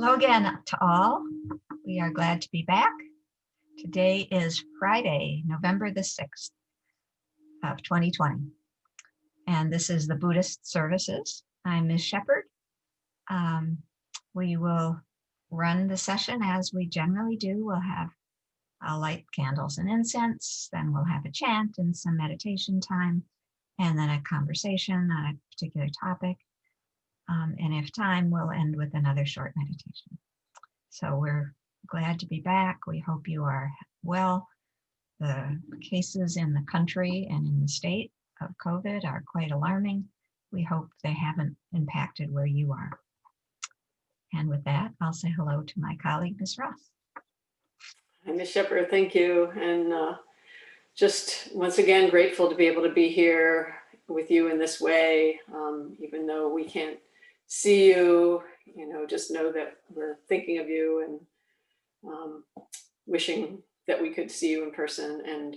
Hello again to all. We are glad to be back. Today is Friday, November the 6th of 2020. And this is the Buddhist Services. I'm Ms. Shepherd. We will run the session as we generally do. We'll have light candles and incense, then we'll have a chant and some meditation time, and then a conversation on a particular topic. And if time, we'll end with another short meditation. So we're glad to be back. We hope you are well. The cases in the country and in the state of COVID are quite alarming. We hope they haven't impacted where you are. And with that, I'll say hello to my colleague, Ms. Ross. Hi, Ms. Shepherd, thank you. And just once again, grateful to be able to be here with you in this way, even though we can't see you, just know that we're thinking of you and wishing that we could see you in person and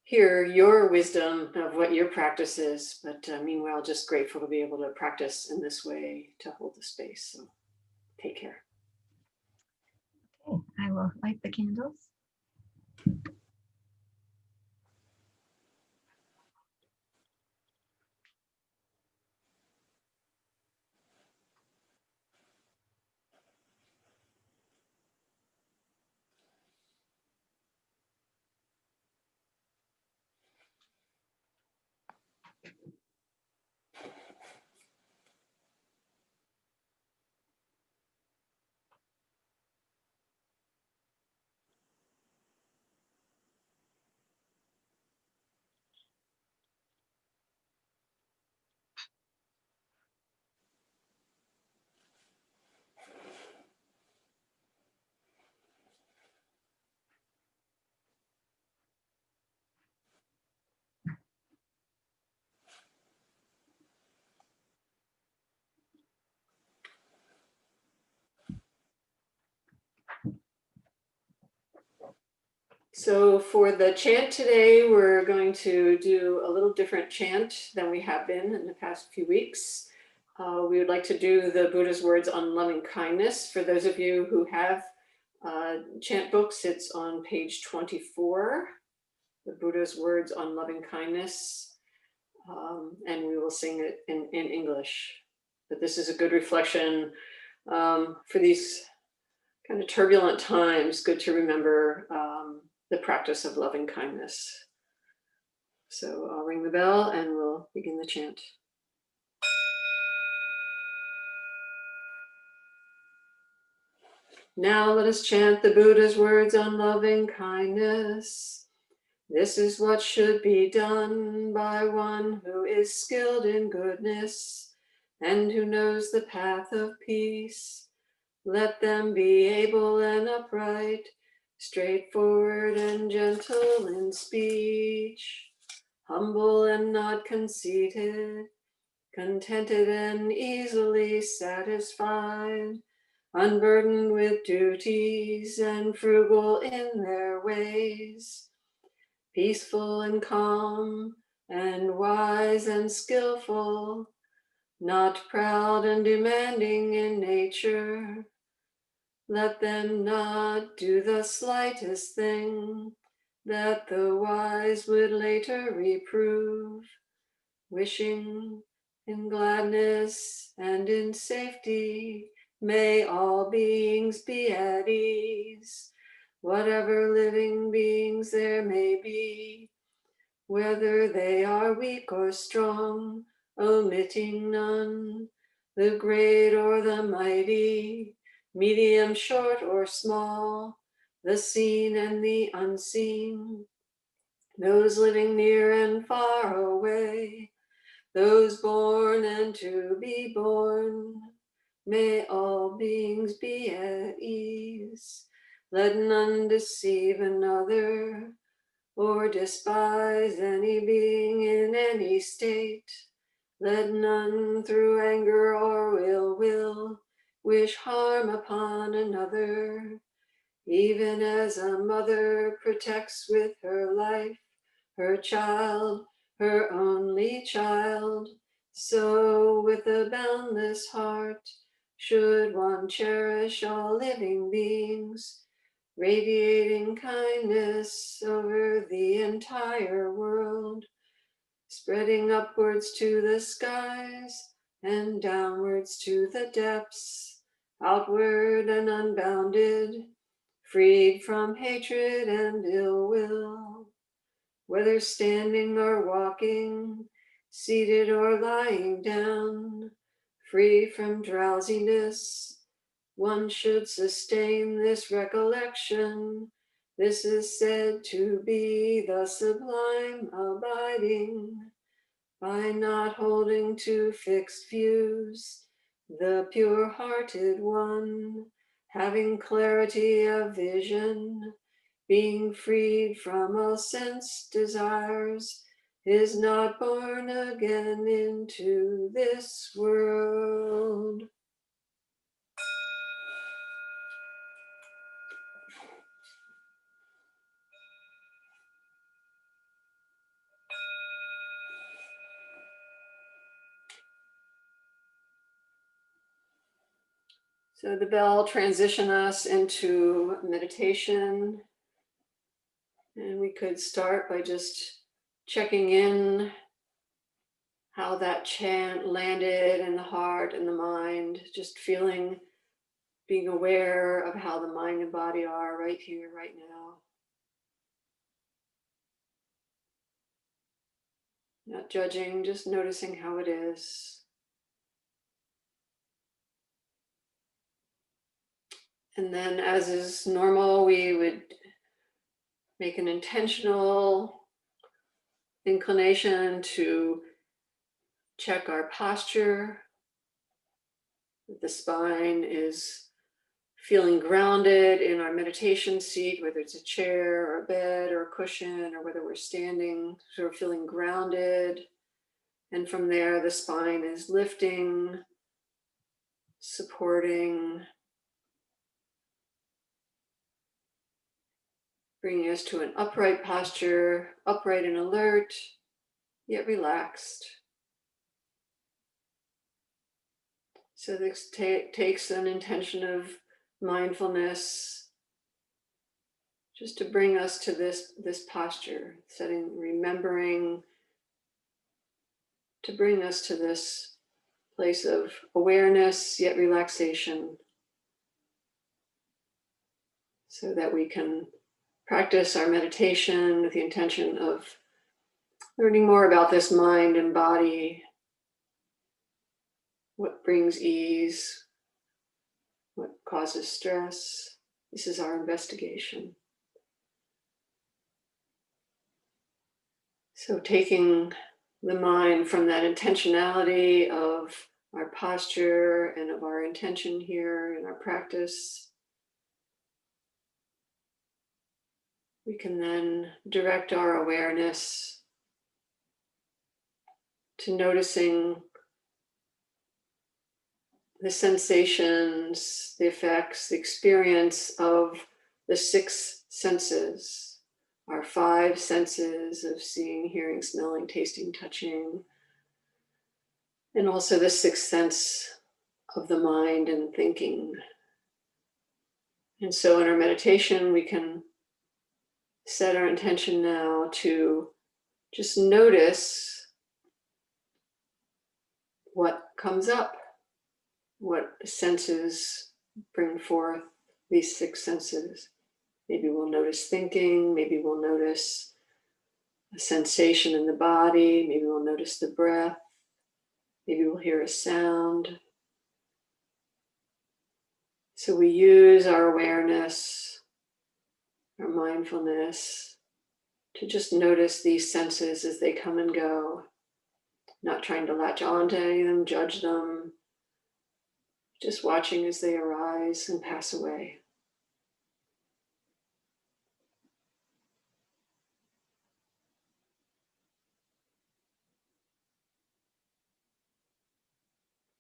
hear your wisdom of what your practice is. But meanwhile, just grateful to be able to practice in this way to hold the space. So take care. Okay, I will light the candles. So for the chant today, we're going to do a little different chant than we have been in the past few weeks. We would like to do the Buddha's words on loving kindness. For those of you who have chant books, it's on page 24, the Buddha's words on loving kindness. And we will sing it in English. But this is a good reflection for these kind of turbulent times. Good to remember the practice of loving kindness. So I'll ring the bell and we'll begin the chant. Now let us chant the Buddha's words on loving kindness. This is what should be done by one who is skilled in goodness and who knows the path of peace. Let them be able and upright, straightforward and gentle in speech, humble and not conceited, contented and easily satisfied, unburdened with duties and frugal in their ways, peaceful and calm and wise and skillful, not proud and demanding in nature. Let them not do the slightest thing that the wise would later reprove, wishing in gladness and in safety may all beings be at ease, whatever living beings there may be, whether they are weak or strong, omitting none, the great or the mighty, medium, short, or small, the seen and the unseen, those living near and far away, those born and to be born, may all beings be at ease. Let none deceive another or despise any being in any state. Let none through anger or ill will wish harm upon another, even as a mother protects with her life her child, her only child, so with a boundless heart should one cherish all living beings, radiating kindness over the entire world, spreading upwards to the skies and downwards to the depths, outward and unbounded, freed from hatred and ill will. Whether standing or walking, seated or lying down, free from drowsiness, one should sustain this recollection. This is said to be the sublime abiding, by not holding to fixed views, the pure-hearted one, having clarity of vision, being freed from all sense desires, is not born again into this world. So the bell transition us into meditation, and we could start by just checking in how that chant landed in the heart and the mind, just feeling, being aware of how the mind and body are right here, right now. Not judging, just noticing how it is. And then, as is normal, we would make an intentional inclination to check our posture. The spine is feeling grounded in our meditation seat, whether it's a chair or a bed or a cushion, or whether we're standing, sort of feeling grounded. And from there, the spine is lifting, supporting, bringing us to an upright posture, upright and alert, yet relaxed. So this takes an intention of mindfulness just to bring us to this posture, remembering to bring us to this place of awareness, yet relaxation, so that we can practice our meditation with the intention of learning more about this mind and body, what brings ease, what causes stress. This is our investigation. So taking the mind from that intentionality of our posture and of our intention here in our practice, we can then direct our awareness to noticing the sensations, the effects, the experience of the six senses, our five senses of seeing, hearing, smelling, tasting, touching, and also the sixth sense of the mind and thinking. And so in our meditation, we can set our intention now to just notice what comes up, what senses bring forth these six senses. Maybe we'll notice thinking, maybe we'll notice a sensation in the body, maybe we'll notice the breath, maybe we'll hear a sound. So we use our awareness, our mindfulness, to just notice these senses as they come and go, not trying to latch on to any of them, judge them, just watching as they arise and pass away.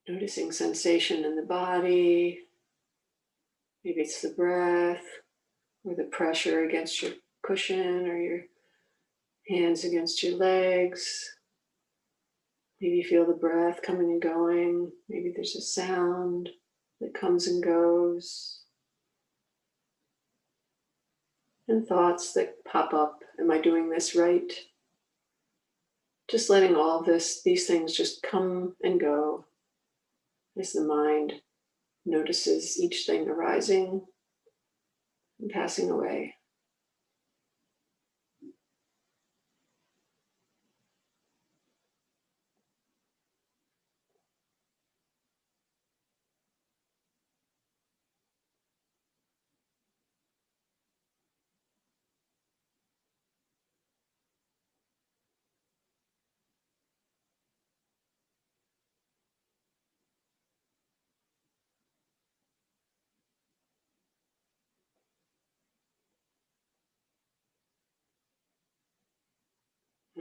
Noticing sensation in the body, maybe it's the breath or the pressure against your cushion or your hands against your legs. Maybe you feel the breath coming and going. Maybe there's a sound. that comes and goes, and thoughts that pop up. Am I doing this right? Just letting all these things just come and go as the mind notices each thing arising and passing away.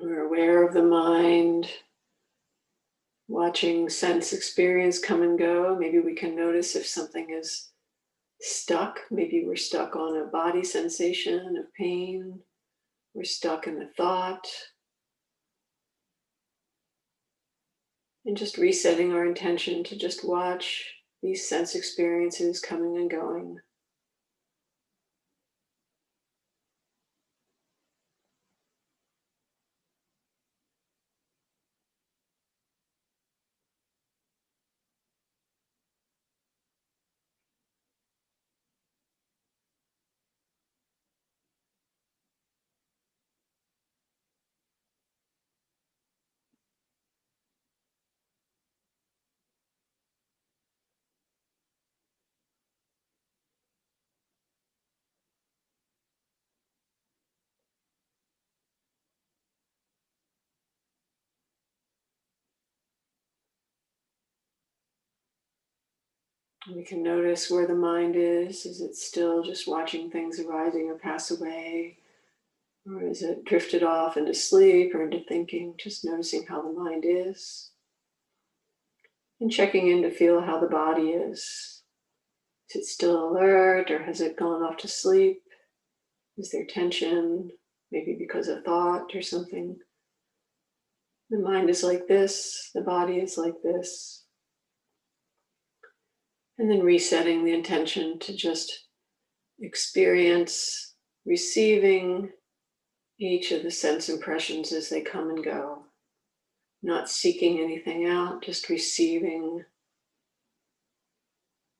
We're aware of the mind, watching sense experience come and go. Maybe we can notice if something is stuck. Maybe we're stuck on a body sensation of pain. We're stuck in the thought. And just resetting our intention to just watch these sense experiences coming and going. We can notice where the mind is. Is it still just watching things arising or pass away? Or is it drifted off into sleep or into thinking? Just noticing how the mind is. And checking in to feel how the body is. Is it still alert or has it gone off to sleep? Is there tension? Maybe because of thought or something. The mind is like this, the body is like this. And then resetting the intention to just experience receiving each of the sense impressions as they come and go. Not seeking anything out, just receiving.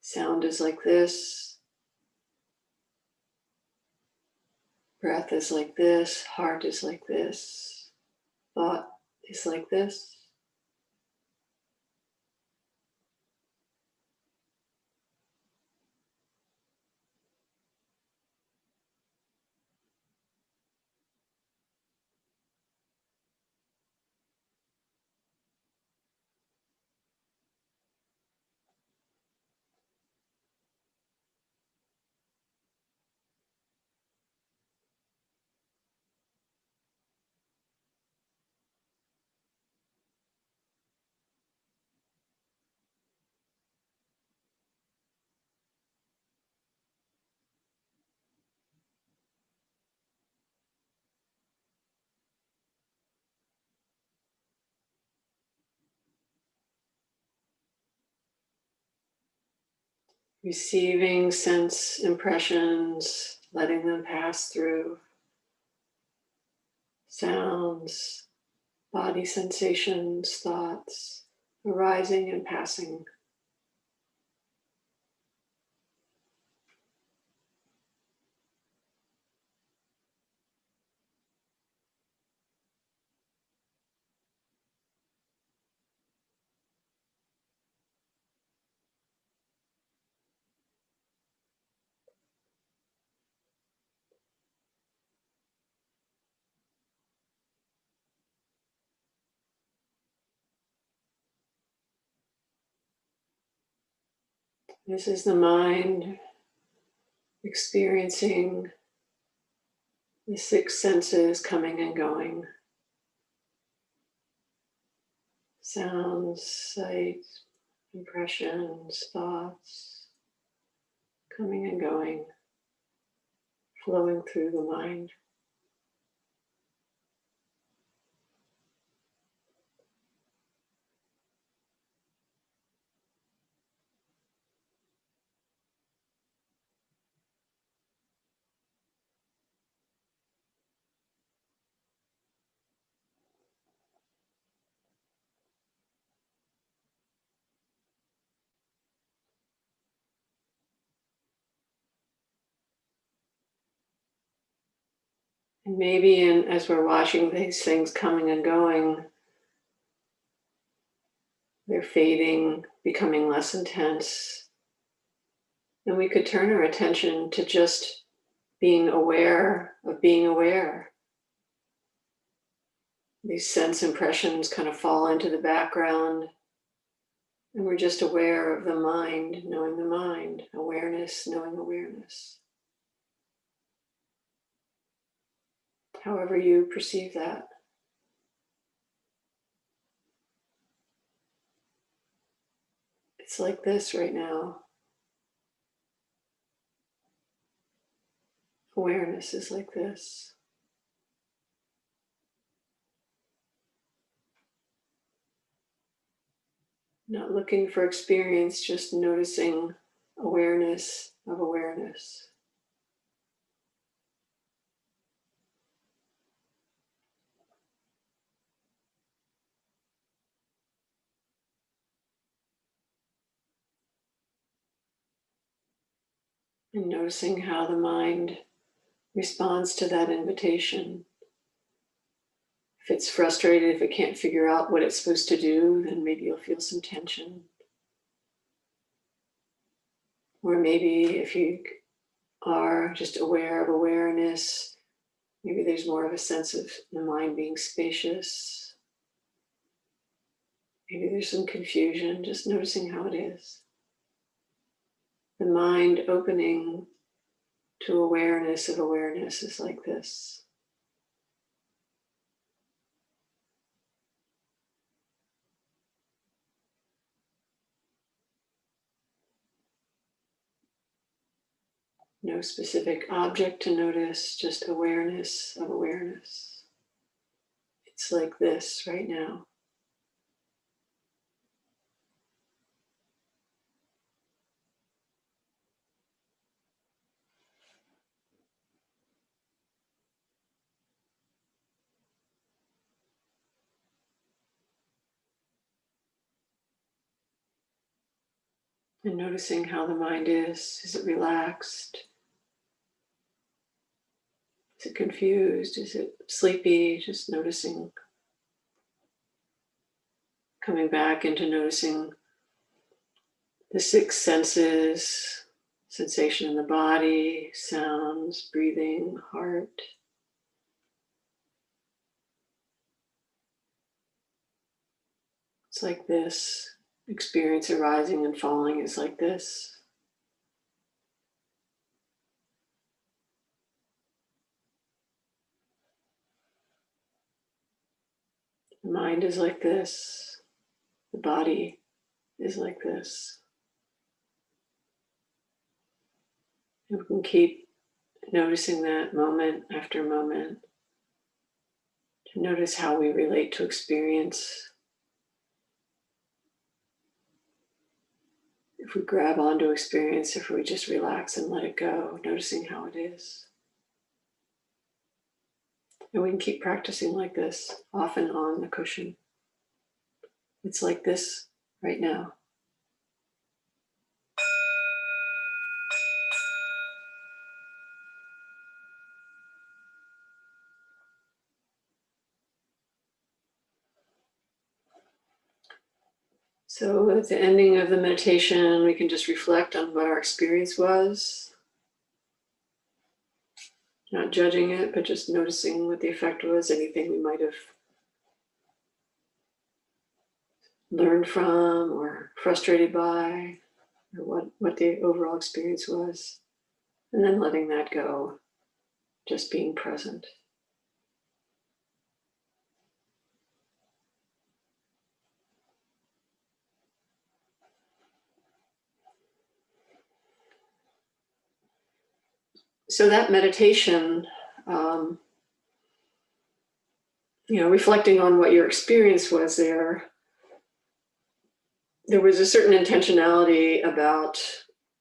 Sound is like this. Breath is like this. Heart is like this. Thought is like this. Receiving sense impressions, letting them pass through. Sounds, body sensations, thoughts, arising and passing. This is the mind experiencing the six senses coming and going. Sounds, sight, impressions, thoughts, coming and going, flowing through the mind. And maybe as we're watching these things coming and going, they're fading, becoming less intense. And we could turn our attention to just being aware of being aware. These sense impressions kind of fall into the background, and we're just aware of the mind, knowing the mind, awareness, knowing awareness. However you perceive that. It's like this right now. Awareness is like this. Not looking for experience, just noticing awareness of awareness. And noticing how the mind responds to that invitation. If it's frustrated, if it can't figure out what it's supposed to do, then maybe you'll feel some tension. Or maybe if you are just aware of awareness, maybe there's more of a sense of the mind being spacious. Maybe there's some confusion, just noticing how it is. The mind opening to awareness of awareness is like this. No specific object to notice, just awareness of awareness. It's like this right now. And noticing how the mind is. Is it relaxed? Is it confused? Is it sleepy? Just noticing. Coming back into noticing the six senses, sensation in the body, sounds, breathing, heart. It's like this. Experience arising and falling is like this. The mind is like this. The body is like this. And we can keep noticing that moment after moment to notice how we relate to experience. If we grab onto experience, if we just relax and let it go, noticing how it is. And we can keep practicing like this, off and on the cushion. It's like this right now. So at the ending of the meditation, we can just reflect on what our experience was. Not judging it, but just noticing what the effect was, anything we might have learned from or frustrated by, or what the overall experience was. And then letting that go, just being present. So that meditation, reflecting on what your experience was there was a certain intentionality about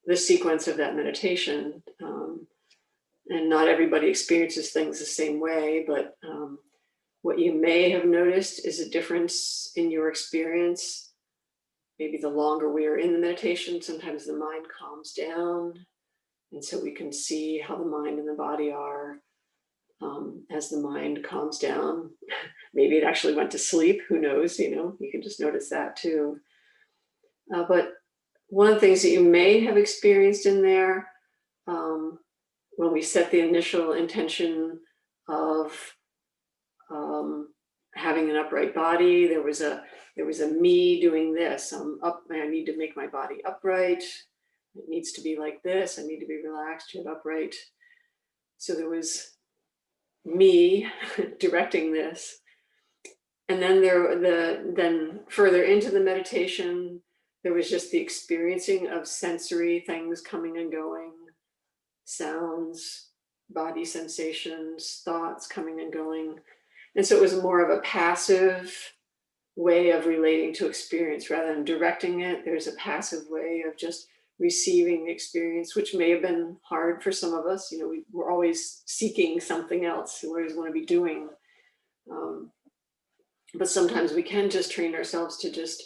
the sequence of that meditation. And not everybody experiences things the same way, but what you may have noticed is a difference in your experience. Maybe the longer we are in the meditation, sometimes the mind calms down. And so we can see how the mind and the body are. as the mind calms down. Maybe it actually went to sleep, who knows, you can just notice that too. But one of the things that you may have experienced in there, when we set the initial intention of having an upright body, there was a me doing this. I need to make my body upright. It needs to be like this. I need to be relaxed yet upright. So there was me directing this. And then then further into the meditation, there was just the experiencing of sensory things coming and going, sounds, body sensations, thoughts coming and going. And so it was more of a passive way of relating to experience rather than directing it. There's a passive way of just receiving the experience, which may have been hard for some of us. We're always seeking something else. We always want to be doing. But sometimes we can just train ourselves to just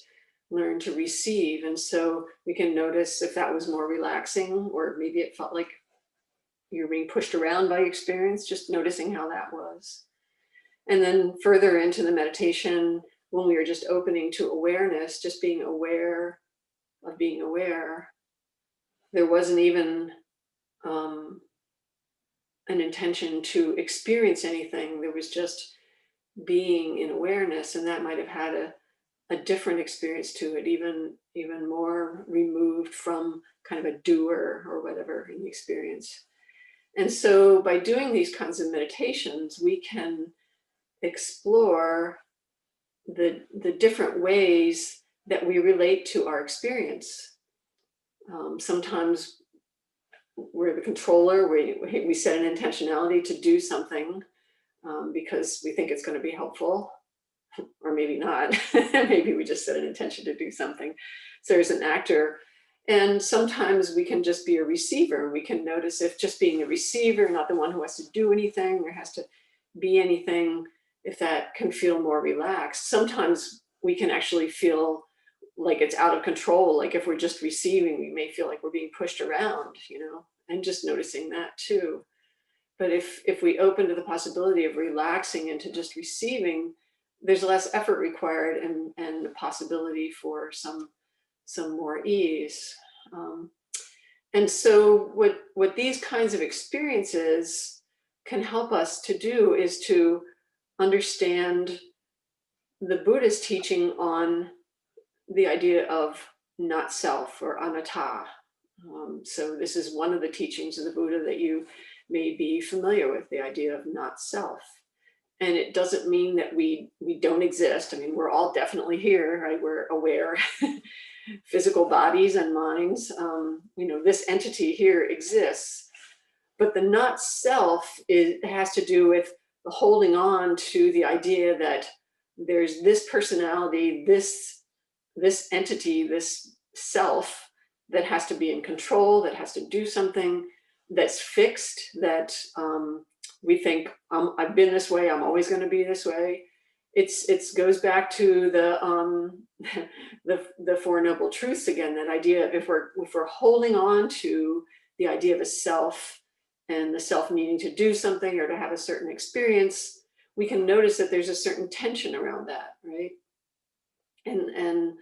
learn to receive. And so we can notice if that was more relaxing, or maybe it felt like you're being pushed around by experience, just noticing how that was. And then further into the meditation, when we were just opening to awareness, just being aware of being aware, there wasn't even an intention to experience anything. There was just being in awareness, and that might have had a different experience to it, even more removed from kind of a doer or whatever in the experience. And so by doing these kinds of meditations, we can explore the different ways that we relate to our experience. Sometimes we're the controller. We set an intentionality to do something because we think it's going to be helpful, or maybe not. Maybe we just set an intention to do something. So there's an actor. And sometimes we can just be a receiver. We can notice if just being a receiver, not the one who has to do anything or has to be anything, if that can feel more relaxed. Sometimes we can actually feel like it's out of control. Like if we're just receiving, we may feel like we're being pushed around, and just noticing that too. But if we open to the possibility of relaxing into just receiving, there's less effort required and the possibility for some more ease. And so what these kinds of experiences can help us to do is to understand the Buddhist teaching on the idea of not self, or anatta. So this is one of the teachings of the Buddha that you may be familiar with, the idea of not self. And it doesn't mean that we don't exist. I mean, we're all definitely here, right? We're aware, physical bodies and minds. This entity here exists. But the not self has to do with the holding on to the idea that there's this personality, this entity, this self that has to be in control, that has to do something, that's fixed, that we think, I've been this way, I'm always going to be this way. It goes back to the Four Noble Truths again. That idea, if we're holding on to the idea of a self, and the self needing to do something or to have a certain experience, we can notice that there's a certain tension around that, right? And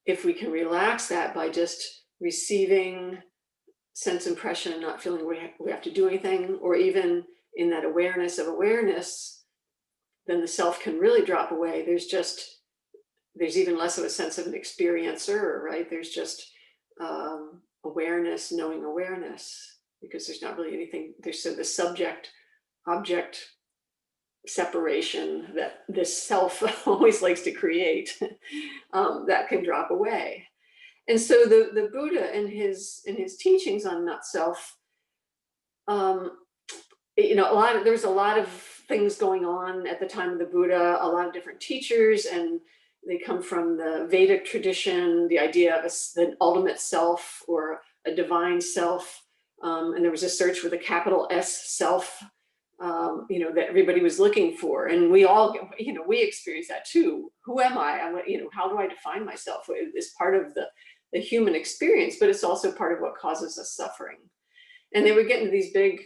if we can relax that by just receiving sense impression and not feeling we have to do anything, or even in that awareness of awareness, then the self can really drop away. There's even less of a sense of an experiencer, right? There's just awareness, knowing awareness, because there's not really anything. There's the subject object separation that this self always likes to create, that can drop away. And so the Buddha in his teachings on not self, there's a lot of things going on at the time of the Buddha, a lot of different teachers, and they come from the Vedic tradition, the idea of the ultimate self or a divine self. And there was a search for the capital S self, that everybody was looking for. And we all, we experience that too. Who am I? How do I define myself? It's part of the human experience, but it's also part of what causes us suffering. And they would get into these big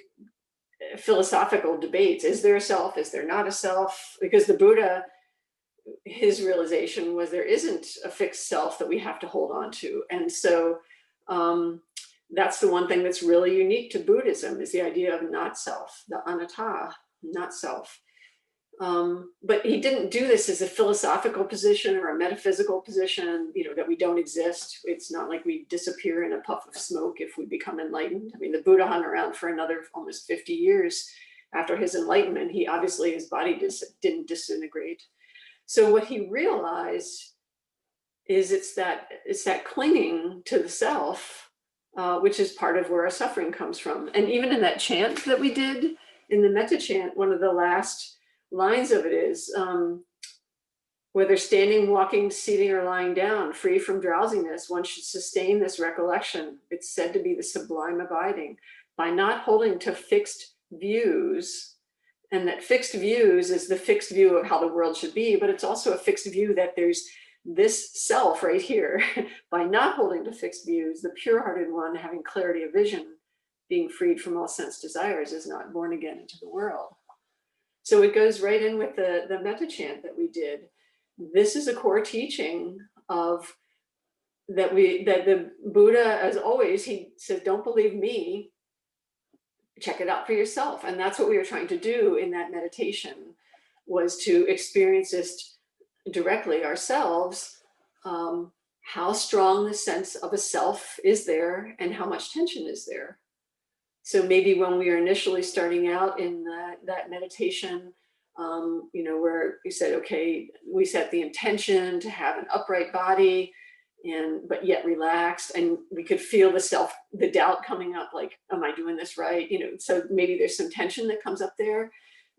philosophical debates. Is there a self? Is there not a self? Because the Buddha, his realization was there isn't a fixed self that we have to hold on to. And so that's the one thing that's really unique to Buddhism, is the idea of not self, the anatta, not self. But he didn't do this as a philosophical position or a metaphysical position, that we don't exist. It's not like we disappear in a puff of smoke if we become enlightened. I mean, the Buddha hung around for another almost 50 years after his enlightenment. He obviously, his body didn't disintegrate. So what he realized is it's that clinging to the self, which is part of where our suffering comes from. And even in that chant that we did, in the metta chant, one of the last lines of it is, whether standing, walking, seating, or lying down, free from drowsiness, one should sustain this recollection. It's said to be the sublime abiding, by not holding to fixed views. And that fixed views is the fixed view of how the world should be, but it's also a fixed view that there's this self right here. By not holding to fixed views, the pure-hearted one, having clarity of vision, being freed from all sense desires, is not born again into the world. So it goes right in with the metta chant that we did. This is a core teaching of that the Buddha, as always, he says, don't believe me, check it out for yourself. And that's what we were trying to do in that meditation, was to experience this directly ourselves, how strong the sense of a self is there and how much tension is there. So maybe when we are initially starting out in that meditation, where we said, okay, we set the intention to have an upright body, but yet relaxed, and we could feel the doubt coming up, like, am I doing this right? So maybe there's some tension that comes up there,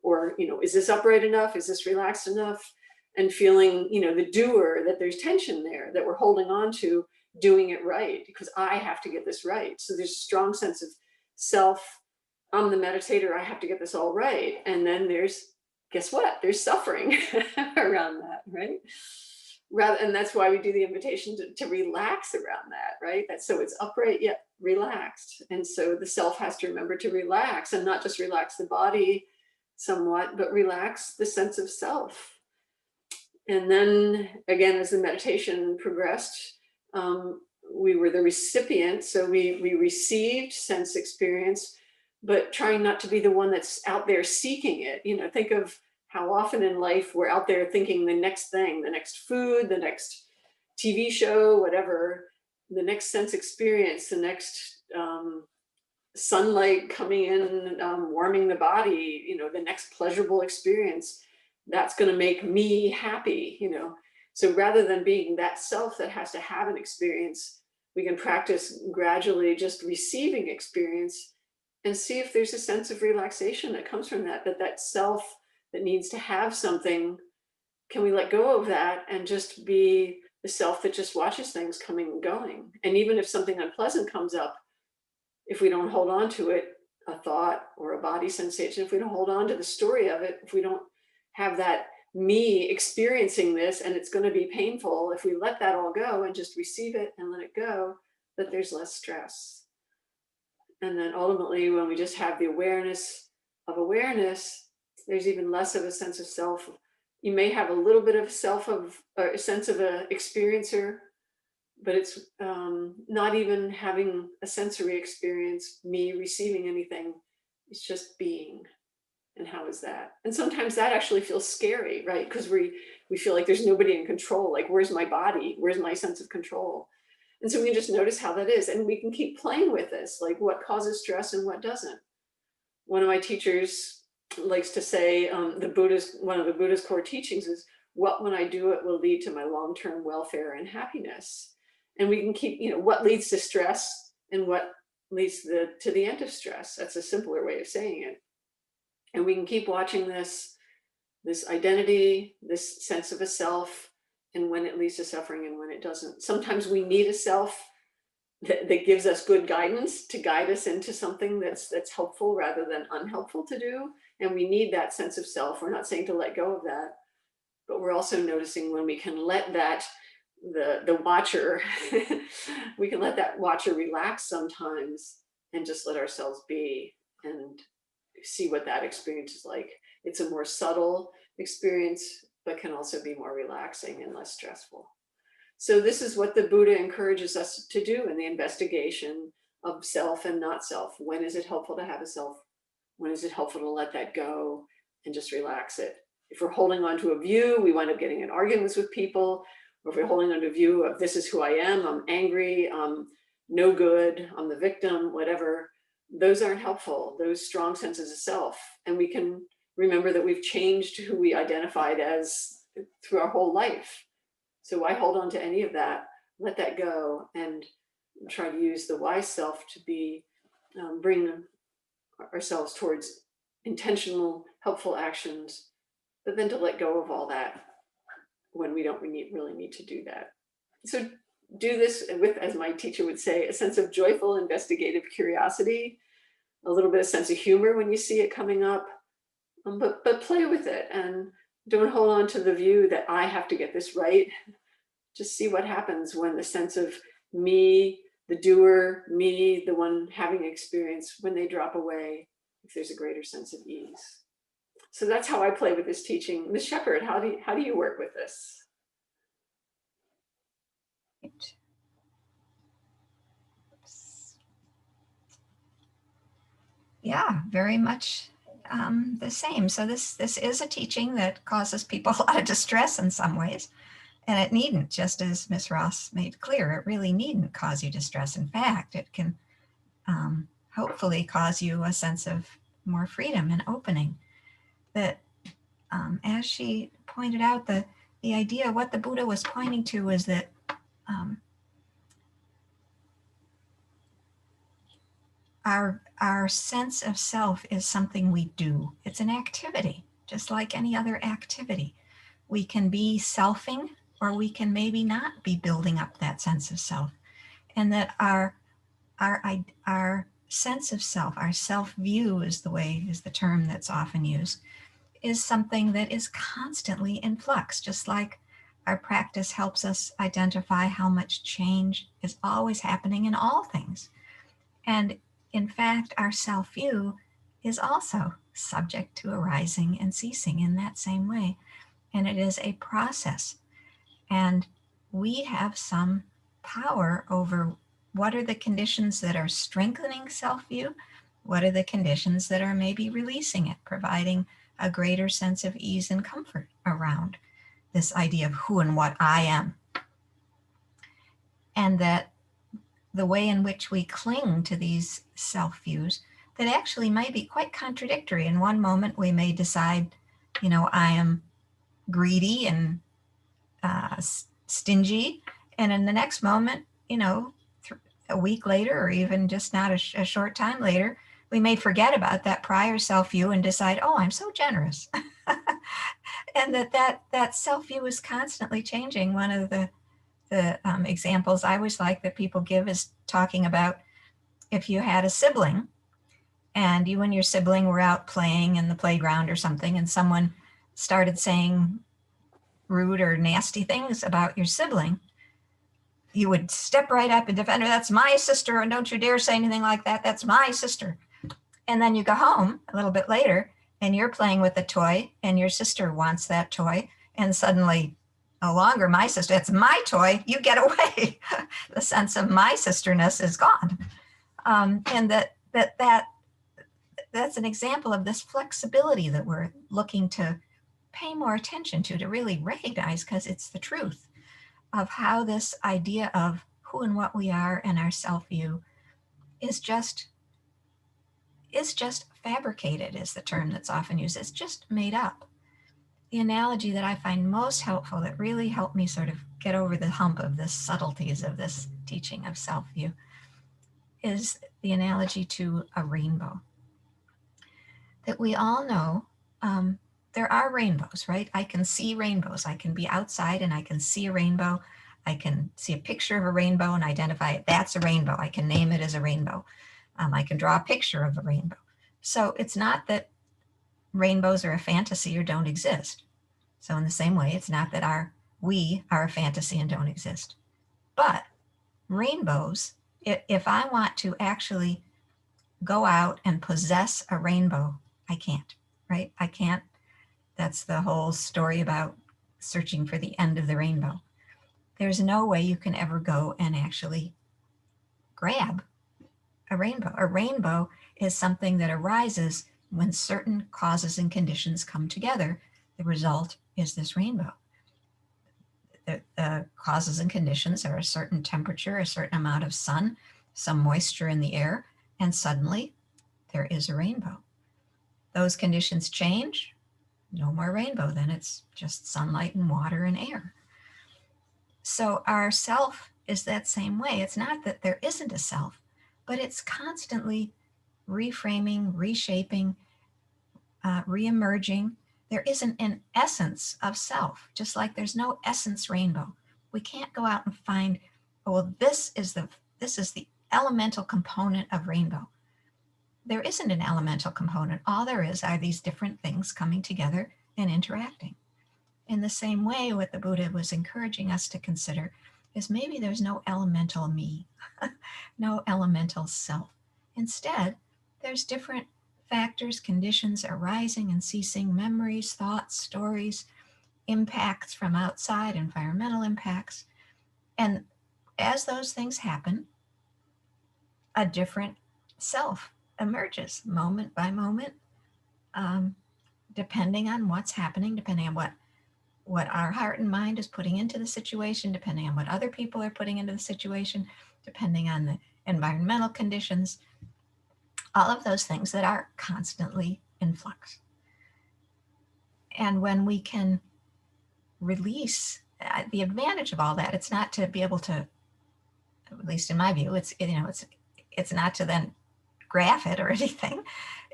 or, is this upright enough? Is this relaxed enough? And feeling, the doer, that there's tension there, that we're holding on to doing it right, because I have to get this right. So there's a strong sense of self. I'm the meditator, I have to get this all right. And then guess what? There's suffering around that, right? And that's why we do the invitation to relax around that, right? So it's upright yet relaxed. And so the self has to remember to relax, and not just relax the body somewhat, but relax the sense of self. And then again, as the meditation progressed, we were the recipient. So we received sense experience, but trying not to be the one that's out there seeking it. Think of how often in life we're out there thinking the next thing, the next food, the next TV show, whatever, the next sense experience, the next sunlight coming in, warming the body, the next pleasurable experience. That's going to make me happy, So rather than being that self that has to have an experience, we can practice gradually just receiving experience and see if there's a sense of relaxation that comes from that self that needs to have something. Can we let go of that and just be the self that just watches things coming and going? And even if something unpleasant comes up, if we don't hold on to it, a thought or a body sensation, if we don't hold on to the story of it, if we don't have that me experiencing this, and it's going to be painful, if we let that all go and just receive it and let it go, that there's less stress. And then ultimately, when we just have the awareness of awareness, there's even less of a sense of self. You may have a little bit of a sense of an experiencer, but it's not even having a sensory experience, me receiving anything. It's just being. And how is that? And sometimes that actually feels scary, right? Because we feel like there's nobody in control. Like, where's my body? Where's my sense of control? And so we can just notice how that is. And we can keep playing with this, like what causes stress and what doesn't. One of my teachers likes to say, one of the Buddha's core teachings is, what when I do it will lead to my long-term welfare and happiness. And we can keep, what leads to stress and what leads to the end of stress. That's a simpler way of saying it. And we can keep watching this identity, this sense of a self, and when it leads to suffering and when it doesn't. Sometimes we need a self that gives us good guidance to guide us into something that's helpful rather than unhelpful to do. And we need that sense of self. We're not saying to let go of that, but we're also noticing when we can let that, the watcher, we can let that watcher relax sometimes and just let ourselves be. And see what that experience is like. It's a more subtle experience, but can also be more relaxing and less stressful. So this is what the Buddha encourages us to do in the investigation of self and not self. When is it helpful to have a self? When is it helpful to let that go and just relax it? If we're holding on to a view, we wind up getting in arguments with people. Or if we're holding on to a view of this is who I am, I'm angry, I'm no good, I'm the victim, whatever, those aren't helpful, those strong senses of self. And we can remember that we've changed who we identified as through our whole life. So why hold on to any of that? Let that go and try to use the wise self to be bring ourselves towards intentional, helpful actions, but then to let go of all that when we don't really need to do that. So do this with, as my teacher would say, a sense of joyful investigative curiosity, a little bit of sense of humor when you see it coming up, but play with it and don't hold on to the view that I have to get this right. Just see what happens when the sense of me, the doer, me, the one having experience, when they drop away, if there's a greater sense of ease. So that's how I play with this teaching. Ms. Shepherd, how do you work with this? Yeah, very much the same. So this is a teaching that causes people a lot of distress in some ways, and it needn't, just as Ms. Ross made clear, it really needn't cause you distress. In fact, it can hopefully cause you a sense of more freedom and opening. That, as she pointed out, the idea, what the Buddha was pointing to is that our sense of self is something we do. It's an activity, just like any other activity. We can be selfing, or we can maybe not be building up that sense of self. And that our sense of self, our self-view is the term that's often used, is something that is constantly in flux, just like our practice helps us identify how much change is always happening in all things. And in fact, our self-view is also subject to arising and ceasing in that same way. And it is a process. And we have some power over what are the conditions that are strengthening self-view, what are the conditions that are maybe releasing it, providing a greater sense of ease and comfort around this idea of who and what I am. And that the way in which we cling to these self-views that actually might be quite contradictory. In one moment, we may decide, I am greedy and stingy. And in the next moment, a week later, or even just not a short time later, we may forget about that prior self-view and decide, oh, I'm so generous. And that self-view is constantly changing. One of the examples I always like that people give is talking about if you had a sibling and you and your sibling were out playing in the playground or something, and someone started saying rude or nasty things about your sibling, you would step right up and defend her. That's my sister, and don't you dare say anything like that. That's my sister. And then you go home a little bit later and you're playing with a toy and your sister wants that toy, and suddenly, no longer my sister, it's my toy, you get away. The sense of my sisterness is gone. And that's an example of this flexibility that we're looking to pay more attention to really recognize, because it's the truth of how this idea of who and what we are and our self-view is just fabricated, is the term that's often used. It's just made up. The analogy that I find most helpful, that really helped me sort of get over the hump of the subtleties of this teaching of self-view, is the analogy to a rainbow. That we all know there are rainbows, right? I can see rainbows. I can be outside and I can see a rainbow. I can see a picture of a rainbow and identify it. That's a rainbow. I can name it as a rainbow. I can draw a picture of a rainbow. So it's not that rainbows are a fantasy or don't exist. So in the same way, it's not that we are a fantasy and don't exist. But rainbows, if I want to actually go out and possess a rainbow I can't, right? I can't. That's the whole story about searching for the end of the rainbow. There's no way you can ever go and actually grab a rainbow. A rainbow is something that arises when certain causes and conditions come together. The result is this rainbow. The causes and conditions are a certain temperature, a certain amount of sun, some moisture in the air, and suddenly there is a rainbow. Those conditions change, no more rainbow, then it's just sunlight and water and air. So our self is that same way. It's not that there isn't a self, but it's constantly reframing, reshaping, reemerging. There isn't an essence of self, just like there's no essence rainbow. We can't go out and find, oh, well, this is the elemental component of rainbow. There isn't an elemental component. All there is are these different things coming together and interacting. In the same way, what the Buddha was encouraging us to consider is maybe there's no elemental me, no elemental self. Instead, there's different factors, conditions arising and ceasing, memories, thoughts, stories, impacts from outside, environmental impacts. And as those things happen, a different self emerges moment by moment, depending on what's happening, depending on what our heart and mind is putting into the situation, depending on what other people are putting into the situation, depending on the environmental conditions, all of those things that are constantly in flux. And when we can release the advantage of all that, it's not to be able to, at least in my view, it's not to then graph it or anything.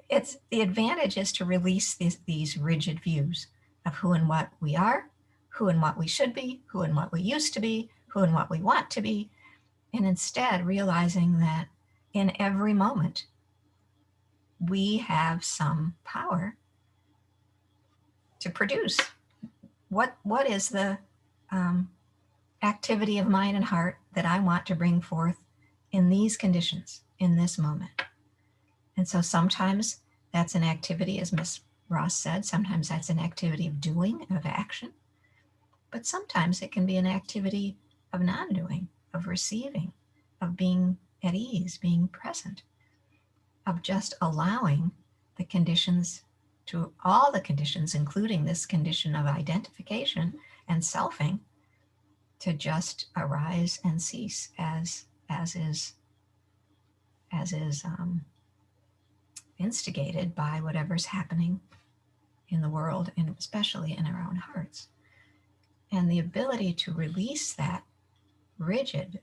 It's the advantage is to release these rigid views of who and what we are, who and what we should be, who and what we used to be, who and what we want to be, and instead realizing that in every moment we have some power to produce. What is the activity of mind and heart that I want to bring forth in these conditions, in this moment? And so sometimes that's an activity, as Miss Ross said, sometimes that's an activity of doing, of action. But sometimes it can be an activity of non-doing, of receiving, of being at ease, being present, of just allowing the conditions, to all the conditions, including this condition of identification and selfing, to just arise and cease as is instigated by whatever's happening in the world, and especially in our own hearts. And the ability to release that rigid,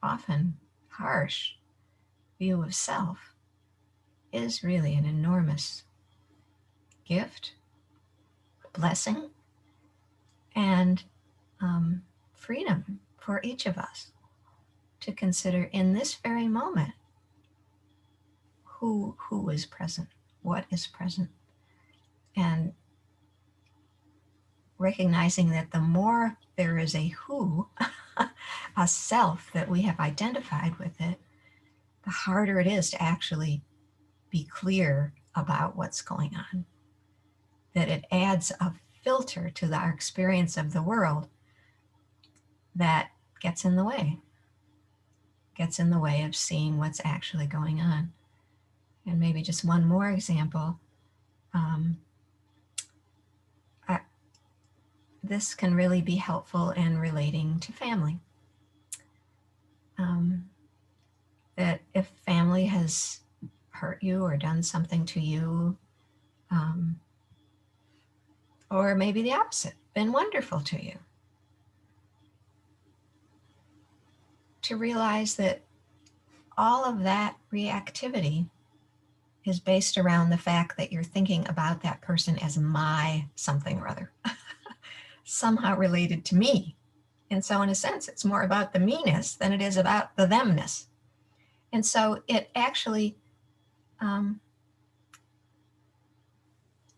often harsh view of self is really an enormous gift, blessing, and freedom for each of us to consider in this very moment who is present, what is present, and recognizing that the more there is a who, a self that we have identified with it, the harder it is to actually be clear about what's going on. That it adds a filter to our experience of the world that gets in the way of seeing what's actually going on. And maybe just one more example. This can really be helpful in relating to family. That if family has hurt you or done something to you, or maybe the opposite, been wonderful to you, to realize that all of that reactivity is based around the fact that you're thinking about that person as my something or other, somehow related to me. And so in a sense, it's more about the me-ness than it is about the them-ness. And so it actually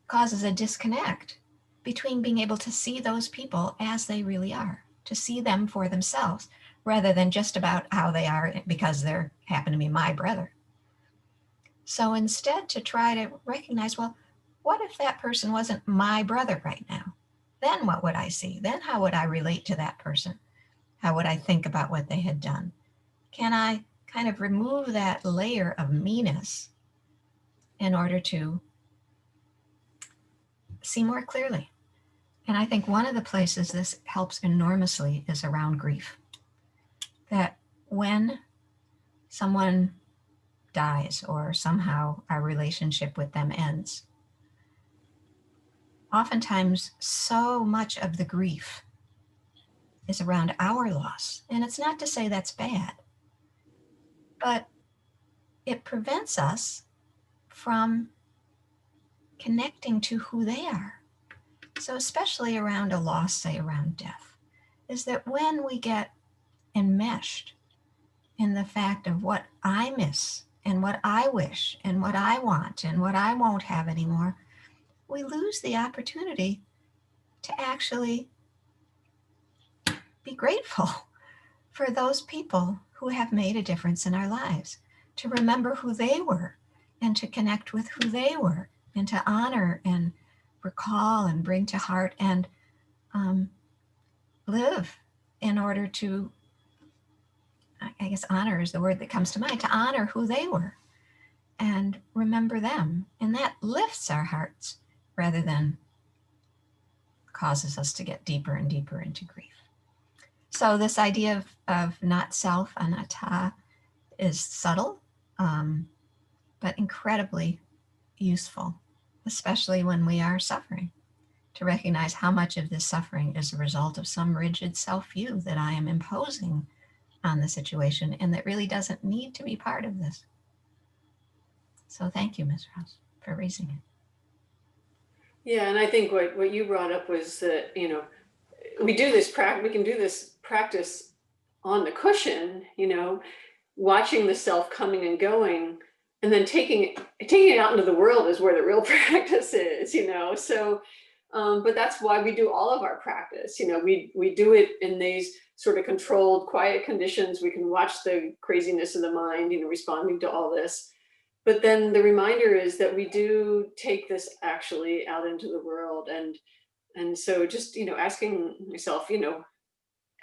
causes a disconnect between being able to see those people as they really are, to see them for themselves, rather than just about how they are because they happen to be my brother. So instead, to try to recognize, well, what if that person wasn't my brother right now? Then what would I see? Then how would I relate to that person? How would I think about what they had done? Can I kind of remove that layer of meanness in order to see more clearly? And I think one of the places this helps enormously is around grief. That when someone dies or somehow our relationship with them ends, oftentimes so much of the grief is around our loss. And it's not to say that's bad, but it prevents us from connecting to who they are. So especially around a loss, say around death, is that when we get enmeshed in the fact of what I miss and what I wish and what I want and what I won't have anymore, we lose the opportunity to actually be grateful for those people who have made a difference in our lives, to remember who they were and to connect with who they were and to honor and recall and bring to heart and live in order to, I guess honor is the word that comes to mind, to honor who they were and remember them. And that lifts our hearts rather than causes us to get deeper and deeper into grief. So this idea of not self, anatta, is subtle, but incredibly useful, especially when we are suffering, to recognize how much of this suffering is a result of some rigid self-view that I am imposing on the situation and that really doesn't need to be part of this. So thank you, Ms. Rouse, for raising it. Yeah, and I think what you brought up was that, you know, we can do this practice on the cushion, watching the self coming and going, and then taking it out into the world is where the real practice is. So, but that's why we do all of our practice. We do it in these sort of controlled, quiet conditions. We can watch the craziness of the mind, responding to all this. But then the reminder is that we do take this actually out into the world, and so just asking myself,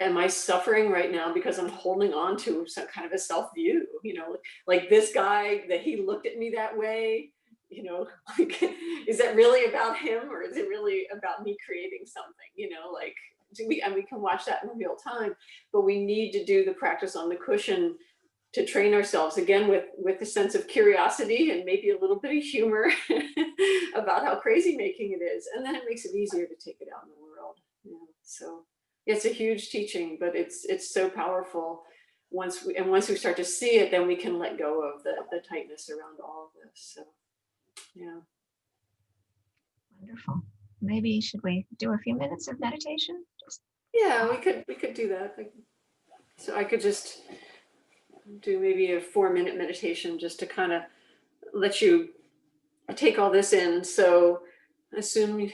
am I suffering right now because I'm holding on to some kind of a self view? Like this guy that he looked at me that way. Like, is that really about him or is it really about me creating something? Like and we can watch that in real time, but we need to do the practice on the cushion to train ourselves again with a sense of curiosity and maybe a little bit of humor about how crazy making it is, and then it makes it easier to take it out in the world. So it's a huge teaching, but it's so powerful. Once we start to see it, then we can let go of the tightness around all of this. So yeah. Wonderful. Maybe should we do a few minutes of meditation? Yeah, we could do that. So I could just do maybe a 4-minute meditation just to kind of let you take all this in. So assume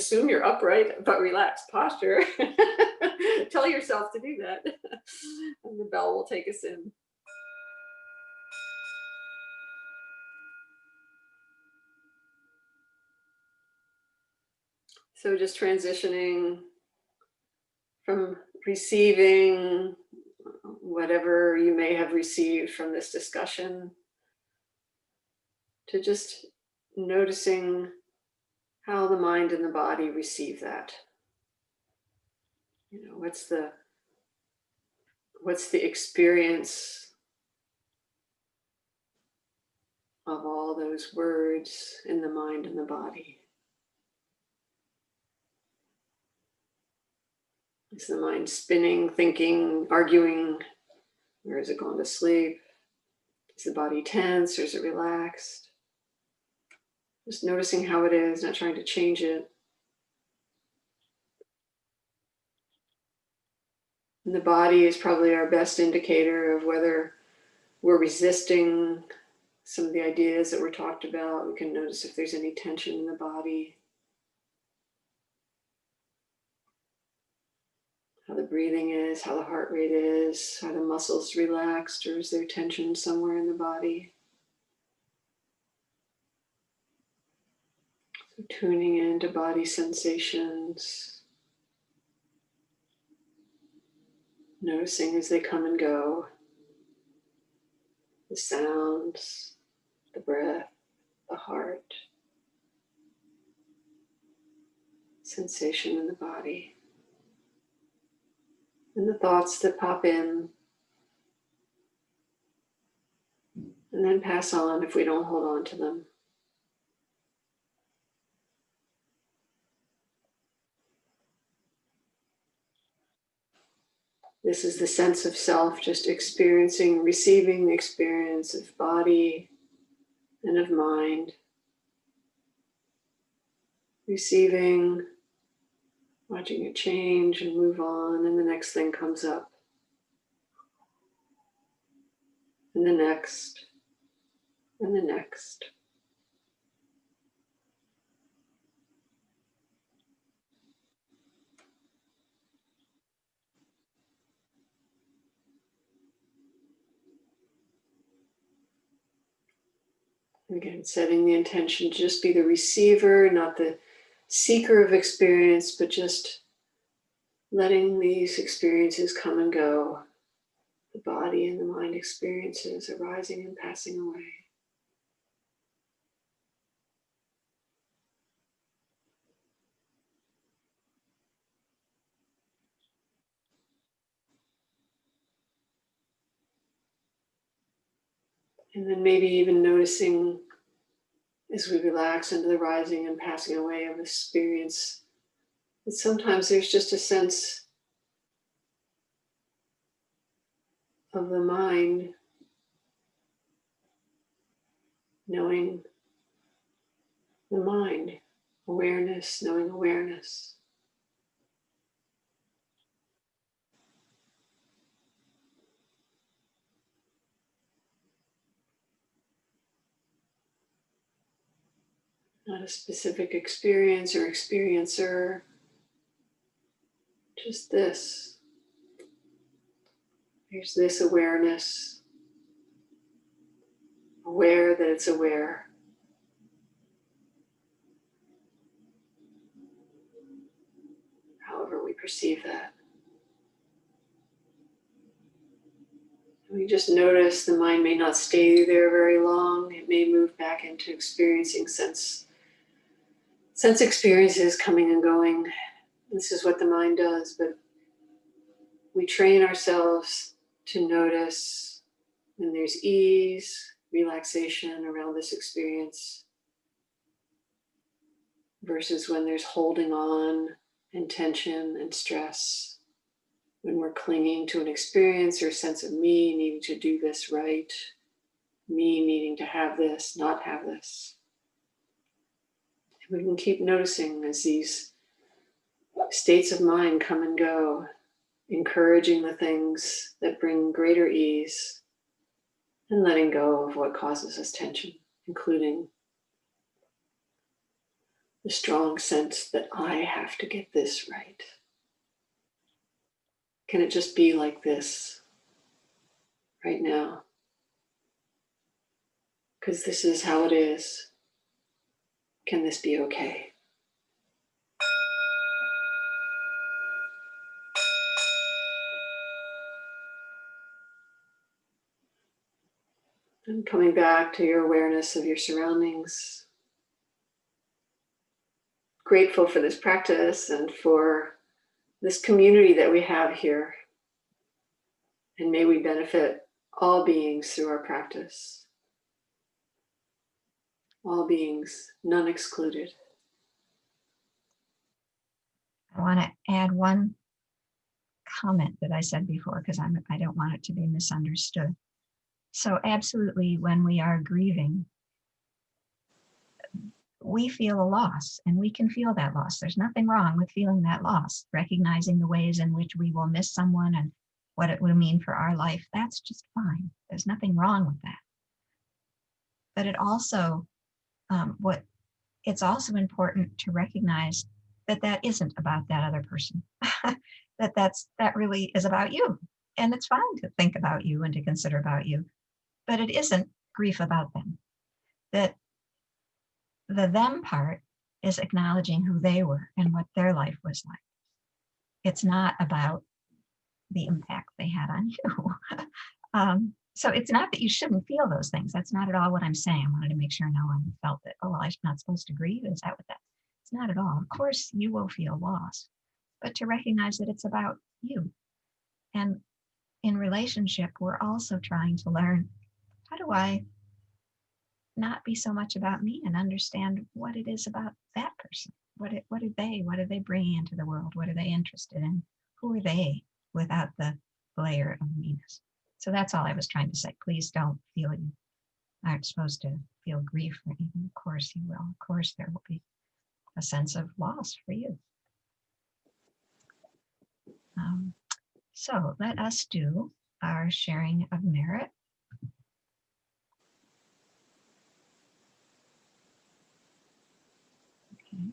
you're upright but relaxed posture. Tell yourself to do that, and the bell will take us in. So just transitioning from receiving whatever you may have received from this discussion to just noticing how the mind and the body receive that. What's the experience of all those words in the mind and the body? Is the mind spinning, thinking, arguing, or is it going to sleep? Is the body tense or is it relaxed? Just noticing how it is, not trying to change it. And the body is probably our best indicator of whether we're resisting some of the ideas that were talked about. We can notice if there's any tension in the body, how the breathing is, how the heart rate is, are the muscles relaxed, or is there tension somewhere in the body? Tuning into body sensations, noticing as they come and go, the sounds, the breath, the heart, sensation in the body, and the thoughts that pop in, and then pass on if we don't hold on to them. This is the sense of self, just experiencing, receiving the experience of body and of mind. Receiving, watching it change and move on, and the next thing comes up. And the next, and the next. Again, setting the intention to just be the receiver, not the seeker of experience, but just letting these experiences come and go. The body and the mind experiences arising and passing away. And then maybe even noticing as we relax into the rising and passing away of experience, that sometimes there's just a sense of the mind knowing the mind, awareness, knowing awareness. Not a specific experience or experiencer, just this. There's this awareness, aware that it's aware. However we perceive that. We just notice the mind may not stay there very long. It may move back into experiencing sense experiences coming and going. This is what the mind does, but we train ourselves to notice when there's ease, relaxation around this experience versus when there's holding on and tension and stress. When we're clinging to an experience or a sense of me needing to do this right, me needing to have this, not have this. And we can keep noticing as these states of mind come and go, encouraging the things that bring greater ease and letting go of what causes us tension, including the strong sense that I have to get this right. Can it just be like this right now? Because this is how it is. Can this be okay? And coming back to your awareness of your surroundings. Grateful for this practice and for this community that we have here. And may we benefit all beings through our practice. All beings, none excluded. I want to add one comment that I said before because I don't want it to be misunderstood. So absolutely, when we are grieving, we feel a loss, and we can feel that loss. There's nothing wrong with feeling that loss, recognizing the ways in which we will miss someone and what it will mean for our life. That's just fine. There's nothing wrong with that. But it also, it's also important to recognize that that isn't about that other person. that really is about you, and it's fine to think about you and to consider about you, but it isn't grief about them. That the them part is acknowledging who they were and what their life was like. It's not about the impact they had on you. So it's not that you shouldn't feel those things. That's not at all what I'm saying. I wanted to make sure no one felt that, oh, I'm not supposed to grieve. Is that what that? It's not at all. Of course, you will feel loss, but to recognize that it's about you. And in relationship, we're also trying to learn, how do I not be so much about me and understand what it is about that person? What do they bring into the world? What are they interested in? Who are they without the layer of meanness? So that's all I was trying to say. Please don't feel you aren't supposed to feel grief or anything. Of course you will. Of course there will be a sense of loss for you. So let us do our sharing of merit. Okay.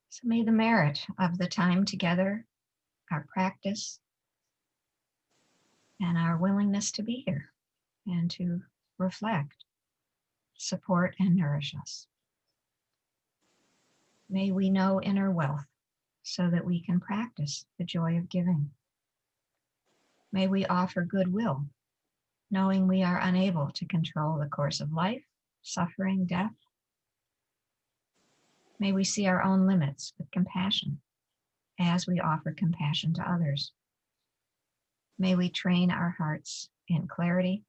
So may the merit of the time together, our practice, and our willingness to be here and to reflect, support, and nourish us. May we know inner wealth so that we can practice the joy of giving. May we offer goodwill, knowing we are unable to control the course of life, suffering, death. May we see our own limits with compassion as we offer compassion to others. May we train our hearts in clarity,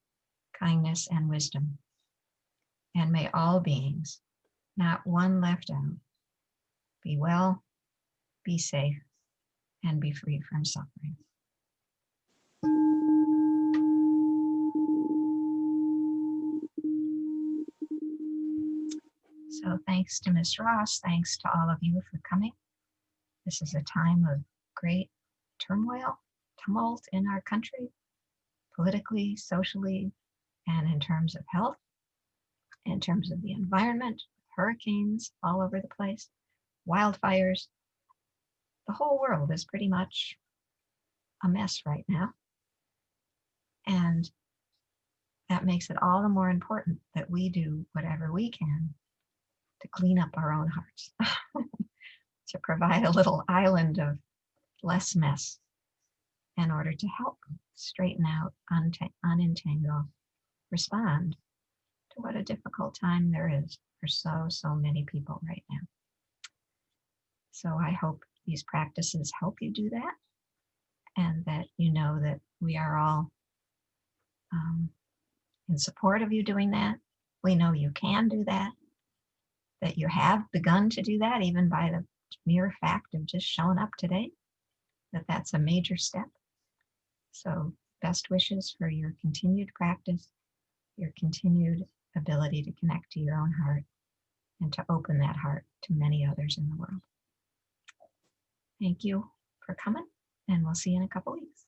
kindness, and wisdom. And may all beings, not one left out, be well, be safe, and be free from suffering. So thanks to Ms. Ross, thanks to all of you for coming. This is a time of great turmoil, tumult in our country, politically, socially, and in terms of health, in terms of the environment, hurricanes all over the place, wildfires. The whole world is pretty much a mess right now. And that makes it all the more important that we do whatever we can to clean up our own hearts, to provide a little island of less mess in order to help straighten out, unentangle, respond to what a difficult time there is for so many people right now. So I hope these practices help you do that, and that you know that we are all in support of you doing that. We know you can do that you have begun to do that even by the mere fact of just showing up today, that's a major step. So best wishes for your continued practice, your continued ability to connect to your own heart and to open that heart to many others in the world. Thank you for coming, and we'll see you in a couple weeks.